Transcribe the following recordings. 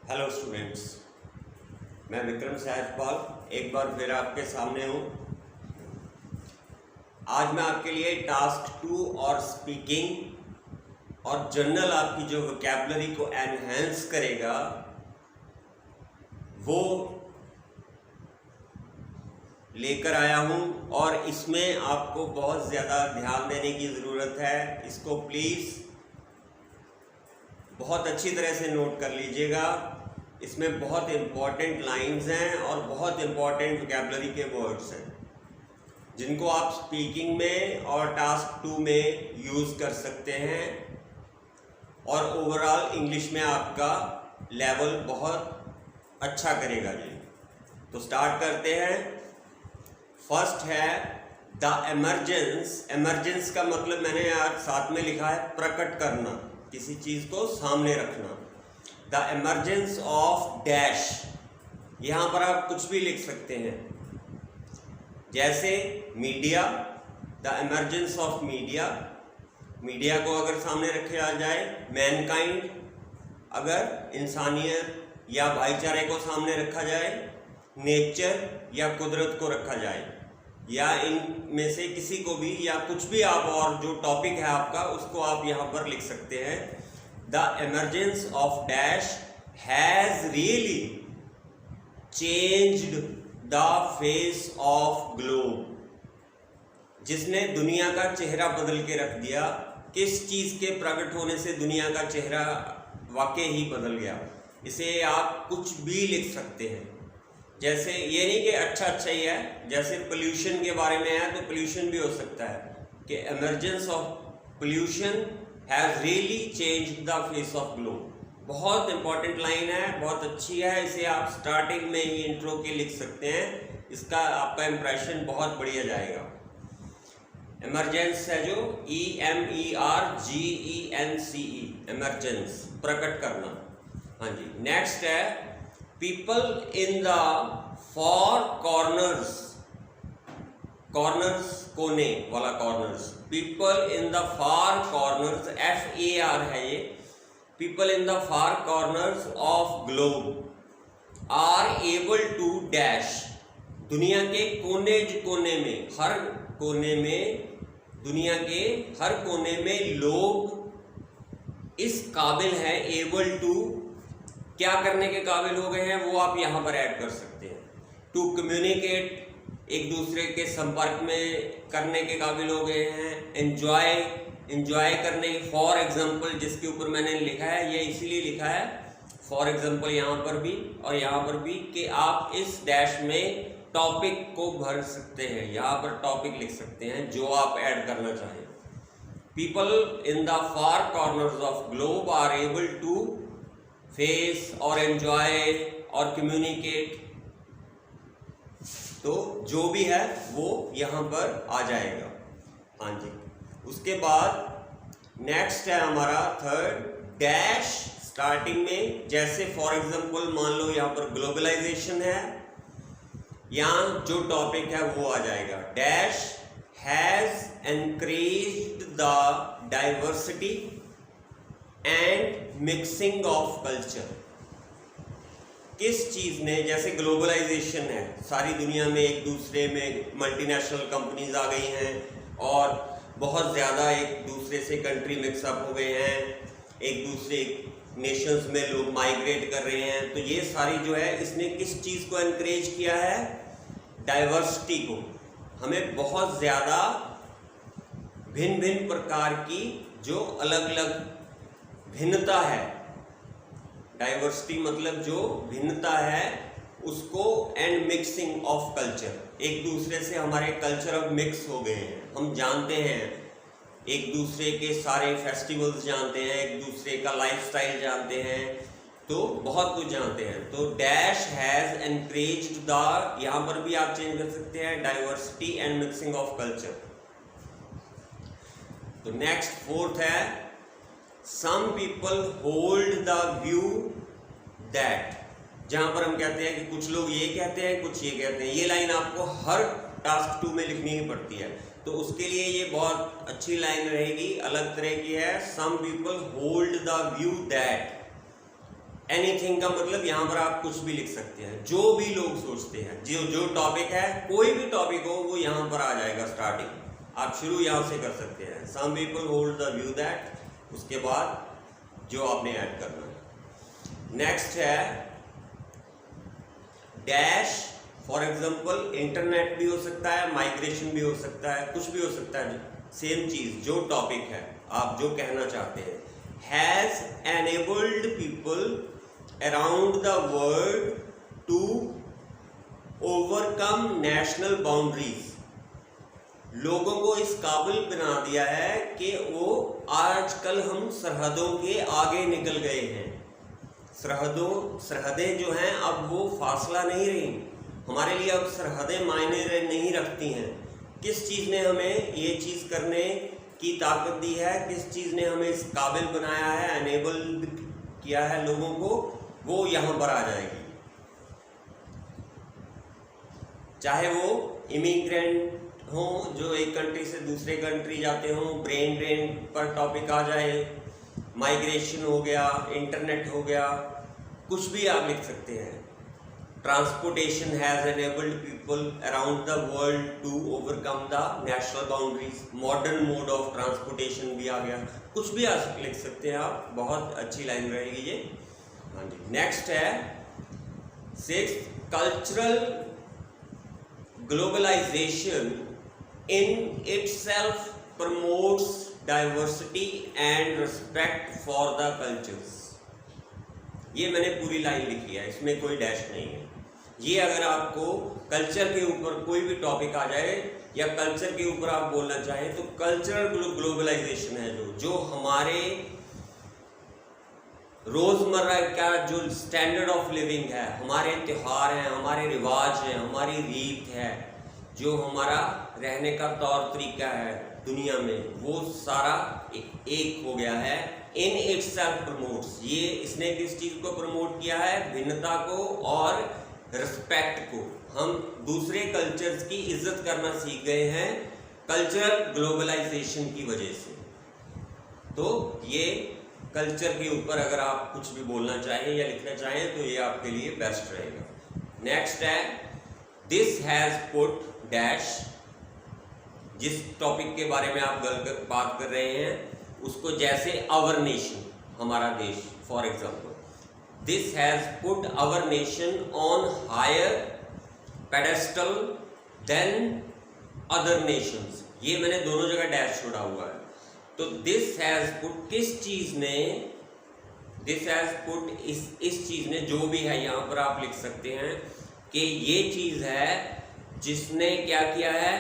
Hello students, मैं विक्रम सहजपाल एक बार फिर आपके सामने हूँ। आज मैं आपके लिए टास्क 2 और स्पीकिंग और जनरल आपकी जो वोकैबुलरी को एनहेंस करेगा वो लेकर आया हूँ और इसमें आपको बहुत ज़्यादा ध्यान देने की ज़रूरत है। इसको प्लीज़ बहुत अच्छी तरह से नोट कर लीजिएगा। इसमें बहुत इम्पॉर्टेंट लाइंस हैं और बहुत इम्पॉर्टेंट वोकैबुलरी के वर्ड्स हैं जिनको आप स्पीकिंग में और टास्क 2 में यूज़ कर सकते हैं और ओवरऑल इंग्लिश में आपका लेवल बहुत अच्छा करेगा जी। तो स्टार्ट करते हैं। फर्स्ट है द एमरजेंस। एमरजेंस का मतलब मैंने यार साथ में लिखा है प्रकट करना, किसी चीज़ को सामने रखना। द एमरजेंस ऑफ डैश, यहाँ पर आप कुछ भी लिख सकते हैं, जैसे media, the emergence of media. Media को अगर सामने रखा जाए, मैनकाइंड अगर इंसानियत या भाईचारे को सामने रखा जाए, नेचर या कुदरत को रखा जाए, या इनमें से किसी को भी, या कुछ भी आप और जो टॉपिक है आपका उसको आप यहाँ पर लिख सकते हैं। The emergence of dash has really changed the face of globe, जिसने दुनिया का चेहरा बदल के रख दिया। किस चीज़ के प्रकट होने से दुनिया का चेहरा वाकई ही बदल गया। इसे आप कुछ भी लिख सकते हैं, जैसे ये नहीं कि अच्छा अच्छा ही है, जैसे पोल्यूशन के बारे में है तो पोल्यूशन भी हो सकता है कि emergence of pollution has really changed the face of globe. बहुत इंपॉर्टेंट लाइन है, बहुत अच्छी है। इसे आप स्टार्टिंग में ही इंट्रो के लिख सकते हैं, इसका आपका इंप्रेशन बहुत बढ़िया जाएगा। एमरजेंस है जो EMERGENCE, एमरजेंस, प्रकट करना। हाँ जी। नेक्स्ट है people in the far corners. Corners कोने वाला corners. People in the far corners, FAR है ये। People in the far corners of globe are able to dash. दुनिया के कोने में, हर कोने में, दुनिया के हर कोने में लोग इस काबिल हैं, एबल टू, क्या करने के काबिल हो गए हैं वो आप यहाँ पर ऐड कर सकते हैं। टू कम्युनिकेट, एक दूसरे के संपर्क में करने के काबिल हो गए हैं। एंजॉय करने, फॉर एग्जाम्पल जिसके ऊपर मैंने लिखा है, ये इसीलिए लिखा है फॉर एग्जाम्पल यहाँ पर भी और यहाँ पर भी, कि आप इस डैश में टॉपिक को भर सकते हैं। यहाँ पर टॉपिक लिख सकते हैं जो आप ऐड करना चाहें। People in the far corners of globe are able to face और एंजॉय और कम्युनिकेट। तो जो भी है वो यहाँ पर आ जाएगा। हाँ जी। उसके बाद नेक्स्ट है हमारा थर्ड, डैश। स्टार्टिंग में जैसे फॉर एग्जांपल मान लो यहाँ पर ग्लोबलाइजेशन है, यहाँ जो टॉपिक है वो आ जाएगा। Dash has encouraged the diversity and mixing of culture. किस चीज़ ने, जैसे ग्लोबलाइजेशन है, सारी दुनिया में एक दूसरे में मल्टीनेशनल कंपनीज आ गई हैं और बहुत ज़्यादा एक दूसरे से कंट्री मिक्सअप हो गए हैं, एक दूसरे नेशंस में लोग माइग्रेट कर रहे हैं। तो ये सारी जो है, इसने किस चीज़ को एनकरेज किया है? डाइवर्सिटी को। हमें बहुत ज़्यादा भिन्न भिन्न प्रकार की जो अलग अलग भिन्नता है, डाइवर्सिटी मतलब जो भिन्नता है उसको, एंड मिक्सिंग ऑफ कल्चर, एक दूसरे से हमारे कल्चर अब मिक्स हो गए हैं। हम जानते हैं एक दूसरे के सारे फेस्टिवल्स जानते हैं, एक दूसरे का लाइफस्टाइल जानते हैं, तो बहुत कुछ जानते हैं। तो डैश हैज़ एनकरेज्ड द, यहाँ पर भी आप चेंज कर सकते हैं, diversity and mixing of culture. तो नेक्स्ट फोर्थ है some people hold the view that, जहाँ पर हम कहते हैं कि कुछ लोग ये कहते हैं, कुछ ये कहते हैं। ये लाइन आपको हर टास्क 2 में लिखनी ही पड़ती है, तो उसके लिए ये बहुत अच्छी लाइन रहेगी, अलग तरह की है। Some people hold the view that, anything का मतलब यहाँ पर आप कुछ भी लिख सकते हैं, जो भी लोग सोचते हैं, जो टॉपिक है, कोई भी टॉपिक हो वो यहाँ पर आ जाएगा स्टार्टिंग, आप शुरू यहाँ से कर सकते हैं। Some people hold the view that, उसके बाद जो आपने ऐड करना है। नेक्स्ट है डैश, फॉर एग्जांपल इंटरनेट भी हो सकता है, माइग्रेशन भी हो सकता है, कुछ भी हो सकता है, सेम चीज, जो टॉपिक है आप जो कहना चाहते हैं। Has enabled people around the world to overcome national boundaries, लोगों को इस काबिल बना दिया है कि वो आजकल हम सरहदों के आगे निकल गए हैं। सरहदें जो हैं अब वो फासला नहीं रही, हमारे लिए अब सरहदें मायने नहीं रखती हैं। किस चीज़ ने हमें ये चीज़ करने की ताकत दी है, किस चीज़ ने हमें इस काबिल बनाया है, एनेबल किया है लोगों को, वो यहाँ पर आ जाएगी। चाहे वो इमिग्रेंट हो जो एक कंट्री से दूसरे कंट्री जाते हों, ब्रेन ड्रेन पर टॉपिक आ जाए, माइग्रेशन हो गया, इंटरनेट हो गया, कुछ भी आप लिख सकते हैं। Transportation has enabled people around the world to overcome the national boundaries, modern mode of transportation भी आ गया, कुछ भी आप लिख सकते हैं आप, बहुत अच्छी लाइन रहेगी ये। हाँ जी, नेक्स्ट है 6, cultural globalisation in itself promotes diversity and respect for the cultures। ये मैंने पूरी लाइन लिखी है, इसमें कोई डैश नहीं है। ये अगर आपको कल्चर के ऊपर कोई भी टॉपिक आ जाए या कल्चर के ऊपर आप बोलना चाहें तो कल्चरल ग्लोबलाइजेशन है जो हमारे रोजमर्रा का जो स्टैंडर्ड ऑफ लिविंग है, हमारे त्योहार हैं, हमारे रिवाज हैं, हमारी रीत है, जो हमारा रहने का तौर तरीका है दुनिया में, वो सारा एक हो गया है। इन इटसेल्फ प्रमोट्स, ये इसने किस चीज़ को प्रमोट किया है, भिन्नता को और रिस्पेक्ट को। हम दूसरे कल्चर्स की इज्जत करना सीख गए हैं कल्चरल ग्लोबलाइजेशन की वजह से। तो ये कल्चर के ऊपर अगर आप कुछ भी बोलना चाहें या लिखना चाहें तो ये आपके लिए बेस्ट रहेगा। नेक्स्ट है दिस हैज पुट डैश, जिस टॉपिक के बारे में आप बात कर रहे हैं उसको, जैसे आवर नेशन, हमारा देश, for example, this has put our nation on higher pedestal than other nations. ये मैंने दोनों जगह डैश छोड़ा हुआ है। तो दिस हैज पुट, किस चीज ने, दिस हैज पुट, इस चीज ने, जो भी है, यहां पर आप लिख सकते हैं कि ये चीज है जिसने क्या किया है,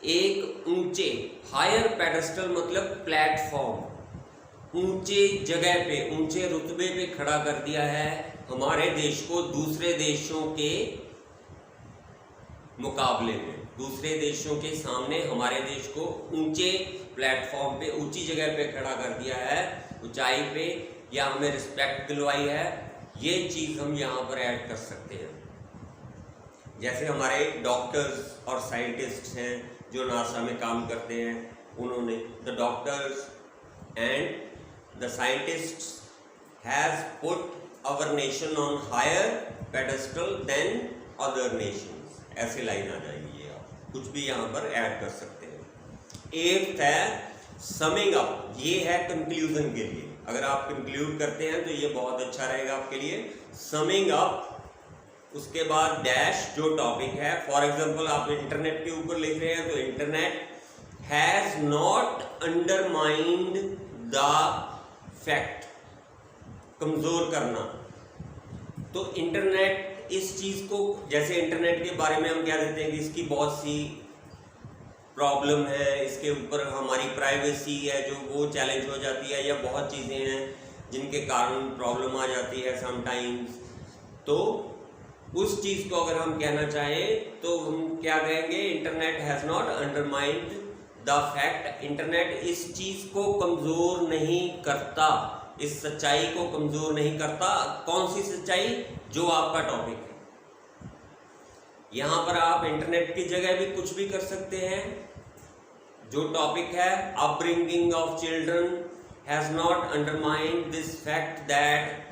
एक ऊंचे, हायर पेडेस्टल मतलब प्लेटफॉर्म, ऊंचे जगह पे, ऊंचे रुतबे पे खड़ा कर दिया है हमारे देश को दूसरे देशों के मुकाबले में, दूसरे देशों के सामने हमारे देश को ऊंचे प्लेटफॉर्म पे, ऊंची जगह पे खड़ा कर दिया है, ऊंचाई पे, या हमें रिस्पेक्ट दिलवाई है। ये चीज़ हम यहाँ पर ऐड कर सकते हैं। जैसे हमारे डॉक्टर्स और साइंटिस्ट्स हैं जो नासा में काम करते हैं, उन्होंने, the doctors and the scientists has put our nation on higher pedestal than other nations, ऐसे लाइन आ जाएगी। ये आप कुछ भी यहाँ पर ऐड कर सकते हैं। 8th है समिंग अप, ये है कंक्लूजन के लिए, अगर आप कंक्लूड करते हैं तो ये बहुत अच्छा रहेगा आपके लिए। समिंग अप, उसके बाद डैश, जो टॉपिक है, फॉर एग्जांपल आप इंटरनेट के ऊपर लिख रहे हैं तो internet has not undermined the fact, कमजोर करना। तो इंटरनेट इस चीज को, जैसे इंटरनेट के बारे में हम क्या देते हैं कि इसकी बहुत सी प्रॉब्लम है, इसके ऊपर हमारी प्राइवेसी है जो वो चैलेंज हो जाती है, या बहुत चीज़ें हैं जिनके कारण प्रॉब्लम आ जाती है समटाइम्स। तो उस चीज़ को अगर हम कहना चाहें तो हम क्या कहेंगे, internet has not undermined the fact, internet इस चीज़ को कमज़ोर नहीं करता, इस सच्चाई को कमज़ोर नहीं करता। कौन सी सच्चाई, जो आपका टॉपिक है। यहाँ पर आप इंटरनेट की जगह भी कुछ भी कर सकते हैं। जो टॉपिक है, upbringing of children has not undermined this fact that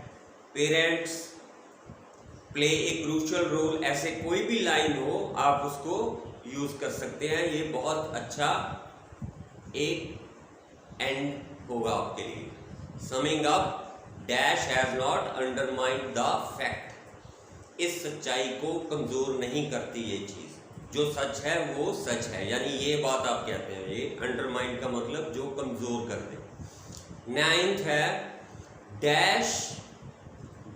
parents play a crucial role, ऐसे कोई भी लाइन हो आप उसको यूज कर सकते हैं। ये बहुत अच्छा एक एंड होगा आपके लिए। Summing up, dash has not undermined the fact. इस सच्चाई को कमजोर नहीं करती ये चीज, जो सच है वो सच है, यानी ये बात आप कहते हैं। ये अंडरमाइंड का मतलब जो कमजोर कर दे। 9th है dash,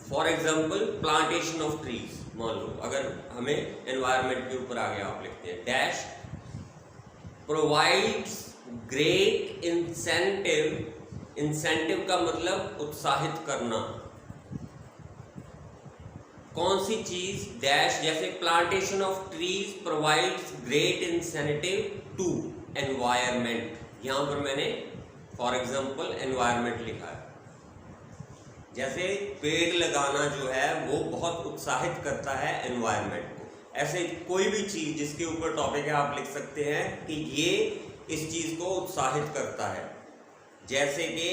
for example plantation of trees. मान लो अगर हमें एनवायरनमेंट के ऊपर आगे आप लिखते हैं, dash provides great incentive. Incentive का मतलब उत्साहित करना। कौन सी चीज, डैश, जैसे plantation of trees provides great incentive to environment. यहां पर मैंने फॉर एग्जांपल एनवायरमेंट लिखा है। जैसे पेड़ लगाना जो है वो बहुत उत्साहित करता है एनवायरमेंट को। ऐसे कोई भी चीज जिसके ऊपर टॉपिक है आप लिख सकते हैं कि ये इस चीज को उत्साहित करता है। जैसे कि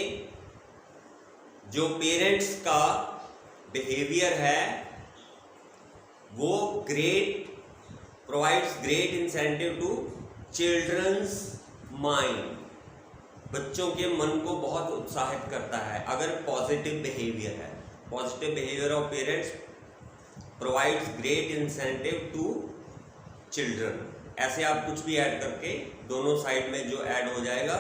जो पेरेंट्स का बिहेवियर है वो provides great incentive to children's mind. बच्चों के मन को बहुत उत्साहित करता है अगर पॉजिटिव बिहेवियर है। Positive behaviour of parents provides great incentive to children. ऐसे आप कुछ भी ऐड करके दोनों साइड में जो ऐड हो जाएगा,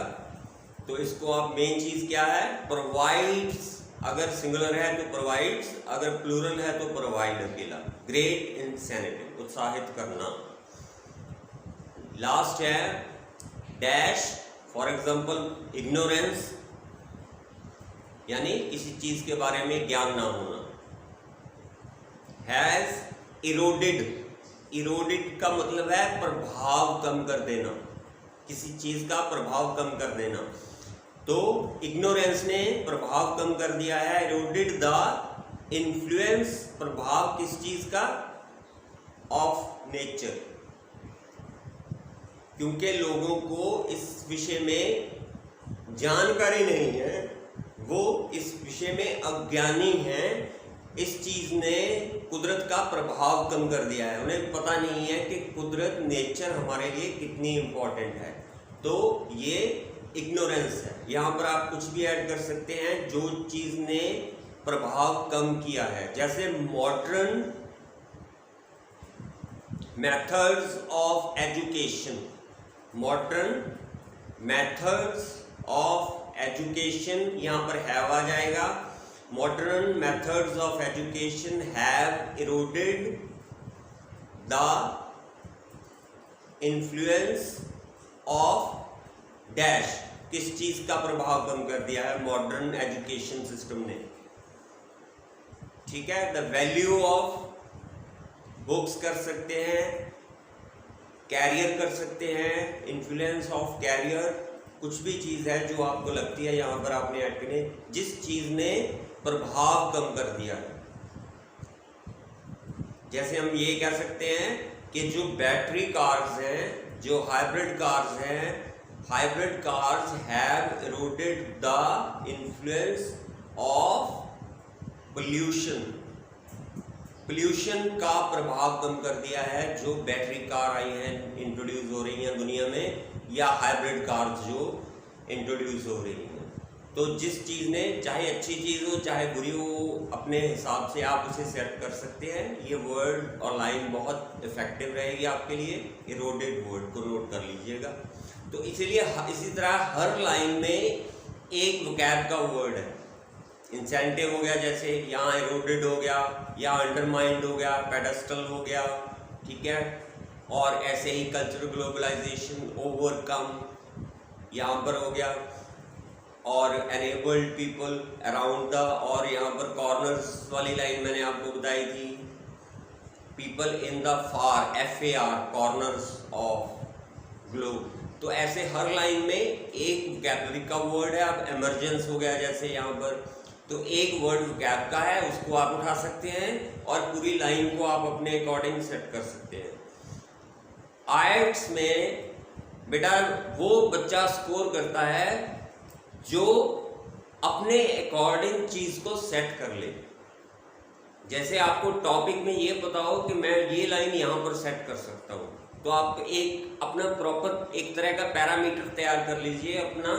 तो इसको आप मेन चीज क्या है, प्रोवाइड्स। अगर सिंगुलर है तो प्रोवाइड्स, अगर प्लूरल है तो प्रोवाइड अकेला। ग्रेट इंसेंटिव, उत्साहित करना। लास्ट है डैश, फॉर एग्जांपल इग्नोरेंस, यानी किसी चीज के बारे में ज्ञान ना होना। हैज इरोडेड, इरोडेड का मतलब है प्रभाव कम कर देना, किसी चीज का प्रभाव कम कर देना। तो इग्नोरेंस ने प्रभाव कम कर दिया है। इरोडेड द इन्फ्लुएंस, प्रभाव किस चीज का, ऑफ नेचर। क्योंकि लोगों को इस विषय में जानकारी नहीं है, वो इस विषय में अज्ञानी हैं, इस चीज ने कुदरत का प्रभाव कम कर दिया है। उन्हें पता नहीं है कि कुदरत, नेचर हमारे लिए कितनी इंपॉर्टेंट है। तो ये इग्नोरेंस है। यहाँ पर आप कुछ भी ऐड कर सकते हैं जो चीज ने प्रभाव कम किया है। जैसे modern methods of education, modern methods of education, यहाँ पर हैव आ जाएगा। Modern methods of education have eroded the influence of dash. किस चीज का प्रभाव कम कर दिया है, मॉडर्न एजुकेशन सिस्टम ने। ठीक है, द वैल्यू ऑफ बुक्स कर सकते हैं, कैरियर कर सकते हैं, इन्फ्लुएंस ऑफ कैरियर, कुछ भी चीज है जो आपको लगती है यहां पर आपने ऐड करनी, जिस चीज ने प्रभाव कम कर दिया है। जैसे हम ये कह सकते हैं कि जो बैटरी कार्स हैं, जो हाइब्रिड कार्स हैं, hybrid cars have eroded the influence of pollution. Pollution का प्रभाव कम कर दिया है जो बैटरी कार आई हैं, इंट्रोड्यूस हो रही हैं दुनिया में, या हाइब्रिड कार्स जो इंट्रोड्यूस हो रही हैं। तो जिस चीज़ ने, चाहे अच्छी चीज़ हो चाहे बुरी हो, अपने हिसाब से आप उसे सेट कर सकते हैं। ये वर्ड और लाइन बहुत इफेक्टिव रहेगी आपके लिए। इरोडेड वर्ड को नोट कर लीजिएगा। तो इसीलिए इसी तरह हर लाइन में एक वोकैब का वर्ड है। इंसेंटिव हो गया, जैसे यहाँ इरोडेड हो गया, या अंडरमाइंड हो गया, पेडेस्टल हो गया, ठीक है। और ऐसे ही कल्चरल ग्लोबलाइजेशन, ओवरकम यहाँ पर हो गया, और एनेबल्ड पीपल अराउंड द, और यहाँ पर कॉर्नर्स वाली लाइन मैंने आपको बताई थी, people in the far, FAR, corners of globe. तो ऐसे हर लाइन में एक वोकैबुलरी का वर्ड है। अब इमरजेंस हो गया जैसे यहाँ पर, तो एक वर्ड वोकैब का है, उसको आप उठा सकते हैं और पूरी लाइन को आप अपने अकॉर्डिंग सेट कर सकते हैं। आइट्स में बेटा वो बच्चा स्कोर करता है जो अपने अकॉर्डिंग चीज को सेट कर ले। जैसे आपको टॉपिक में ये पता हो कि मैं ये लाइन यहाँ पर सेट कर सकता हूँ, तो आप एक अपना प्रॉपर एक तरह का पैरामीटर तैयार कर लीजिए, अपना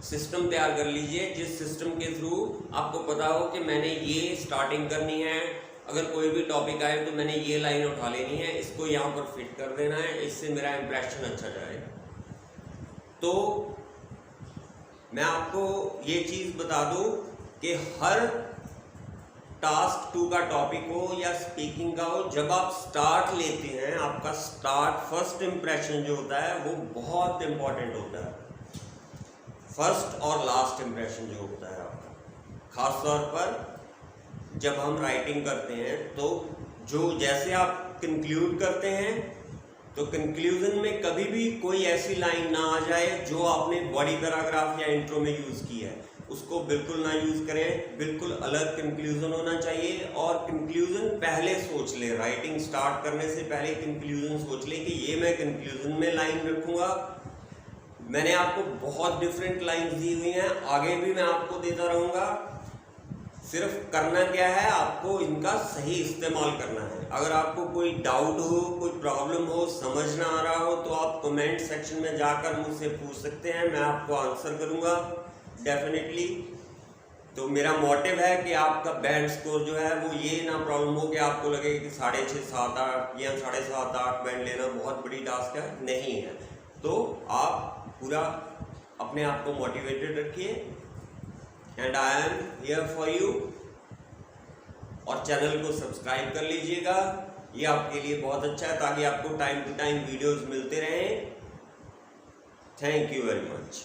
सिस्टम तैयार कर लीजिए, जिस सिस्टम के थ्रू आपको पता हो कि मैंने ये स्टार्टिंग करनी है, अगर कोई भी टॉपिक आए तो मैंने ये लाइन उठा लेनी है, इसको यहाँ पर फिट कर देना है, इससे मेरा इंप्रेशन अच्छा जाएगा। तो मैं आपको ये चीज़ बता दूं कि हर टास्क 2 का टॉपिक हो या स्पीकिंग का हो, जब आप स्टार्ट लेते हैं, आपका स्टार्ट फर्स्ट इंप्रेशन जो होता है वो बहुत इंपॉर्टेंट होता है। फर्स्ट और लास्ट इंप्रेशन जो होता है आपका, खास तौर पर जब हम राइटिंग करते हैं, तो जो जैसे आप कंक्लूड करते हैं, तो कंक्लूजन में कभी भी कोई ऐसी लाइन ना आ जाए जो आपने बॉडी पैराग्राफ या इंट्रो में यूज़ की है, उसको बिल्कुल ना यूज़ करें। बिल्कुल अलग कंक्लूजन होना चाहिए, और कंक्लूजन पहले सोच ले, राइटिंग स्टार्ट करने से पहले कंक्लूजन सोच ले कि ये मैं कंक्लूजन में लाइन रखूँगा। मैंने आपको बहुत डिफरेंट लाइन्स दी हुई हैं, आगे भी मैं आपको देता रहूँगा। सिर्फ करना क्या है, आपको इनका सही इस्तेमाल करना है। अगर आपको कोई डाउट हो, कोई प्रॉब्लम हो, समझ ना आ रहा हो, तो आप कमेंट सेक्शन में जाकर मुझसे पूछ सकते हैं, मैं आपको आंसर करूँगा डेफिनेटली। तो मेरा मोटिव है कि आपका बैंड स्कोर जो है वो ये ना प्रॉब्लम हो कि आपको लगे कि 6.5, 7, 8 या 7.5, 8 बैंड लेना बहुत बड़ी टास्क है, नहीं है। तो आप पूरा अपने आप को मोटिवेटेड रखिए, and I am here for you. और चैनल को सब्सक्राइब कर लीजिएगा, ये आपके लिए बहुत अच्छा है, ताकि आपको टाइम टू टाइम वीडियोस मिलते रहें। Thank you very much.